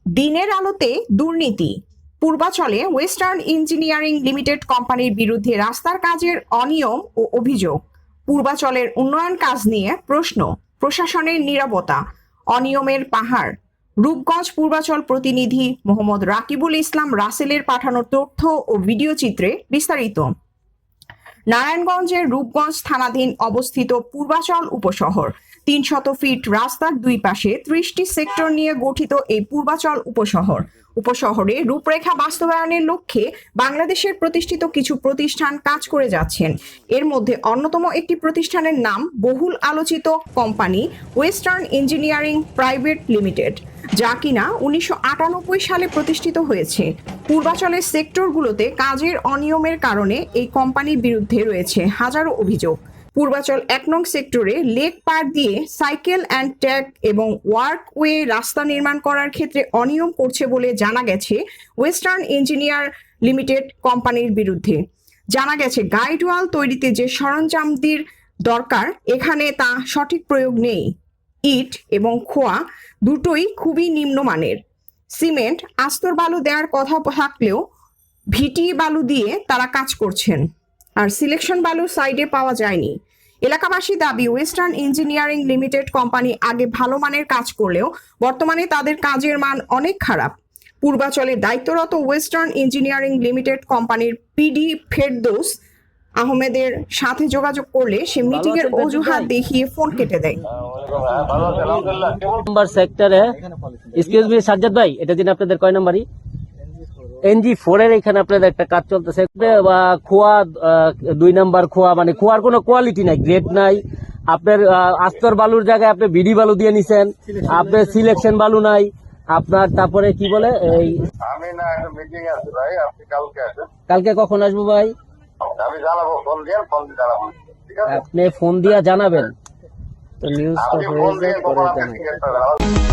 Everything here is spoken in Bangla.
দিনের আলোতে দুর্নীতি। পূর্বাচলে ওয়েস্টার্ন ইঞ্জিনিয়ারিং লিমিটেড কোম্পানির বিরুদ্ধে রাস্তার কাজের অনিয়ম ও অভিযোগ। পূর্বাচলের উন্নয়ন কাজ নিয়ে প্রশ্ন, প্রশাসনের নীরবতা, অনিয়মের পাহাড়। রূপগঞ্জ পূর্বাচল প্রতিনিধি মোহাম্মদ রাকিবুল ইসলাম রাসেলের পাঠানো তথ্য ও ভিডিও চিত্রে বিস্তারিত। নারায়ণগঞ্জের রূপগঞ্জ থানাধীন অবস্থিত পূর্বাচল উপশহর ৩০০ ফিট রাস্তার দুই পাশে ৩০টি সেক্টর নিয়ে গঠিত এই পূর্বাচল উপশহরে রূপরেখা বাস্তবায়নের লক্ষ্যে বাংলাদেশের প্রতিষ্ঠিত কিছু প্রতিষ্ঠান কাজ করে যাচ্ছেন। এর মধ্যে অন্যতম একটি প্রতিষ্ঠানের নাম বহুল আলোচিত company western engineering private limited, যা কিনা ১৯৯৮ সালে প্রতিষ্ঠিত হয়েছে। পূর্বাচলের সেক্টরগুলোতে কাজের অনিয়মের কারণে এই কোম্পানির বিরুদ্ধে রয়েছে হাজারো অভিযোগ। পূর্বাচল ১ নং সেক্টরে লেক পার দিয়ে সাইকেল অ্যান্ড ট্র্যাক এবং ওয়ার্কওয়ে রাস্তা নির্মাণ করার ক্ষেত্রে অনিয়ম করছে বলে জানা গেছে ওয়েস্টার্ন ইঞ্জিনিয়ার লিমিটেড কোম্পানির বিরুদ্ধে। জানা গেছে গাইড ওয়াল তৈরিতে যে সরঞ্জামটির দরকার এখানে তা সঠিক প্রয়োগ নেই। ইট এবং খোয়া দুটোই খুবই নিম্নমানের। সিমেন্ট, আস্তর বালু দেওয়ার কথা থাকলেও ভিটি বালু দিয়ে তারা কাজ করছেন, আর সিলেকশন বালু সাইডে পাওয়া যায়নি। এলাকাবাসী দাবি ওয়েস্টার্ন ইঞ্জিনিয়ারিং লিমিটেড কোম্পানি আগে ভালো মানের কাজ করলেও বর্তমানে তাদের কাজের মান অনেক খারাপ। পূর্বাচলে দায়িত্বরত ওয়েস্টার্ন ইঞ্জিনিয়ারিং লিমিটেড কোম্পানির পিডি ফেরদৌস আহমেদের সাথে যোগাযোগ করলে সে মিটিং এর অজুহাত দেখিয়ে ফোন কেটে দেয়। নাম্বার সেক্টরে এক্সকিউজ মি সাজ্জাদ ভাই, এটা দিন আপনাদের কয় নাম্বারই? NG4 এর এখানে আপনাদের একটা কাজ চলতেছে। খোয়া 2 নাম্বার খোয়া, মানে খোয়ার কোনো কোয়ালিটি নাই, গ্রেড নাই। আপনার আস্তর বালুর জায়গায় আপনি বিডি বালু দিয়ে নিছেন, আপনার সিলেকশন বালু নাই আপনার। তারপরে কি বলে এই আমি না একটা মিটিং আছে ভাই, আপনি কালকে আসেন। কালকে কখন আসবো ভাই? আমি জানাবো, ফোন দিয়ে জানাবো, ঠিক আছে? আপনি ফোন দিয়া জানাবেন তো নিউজটা আপনি হয়ে ফোন যায় দিয়ে পরে কখন আপনি জানাবেন। সিগনেচারটা জানাবেন।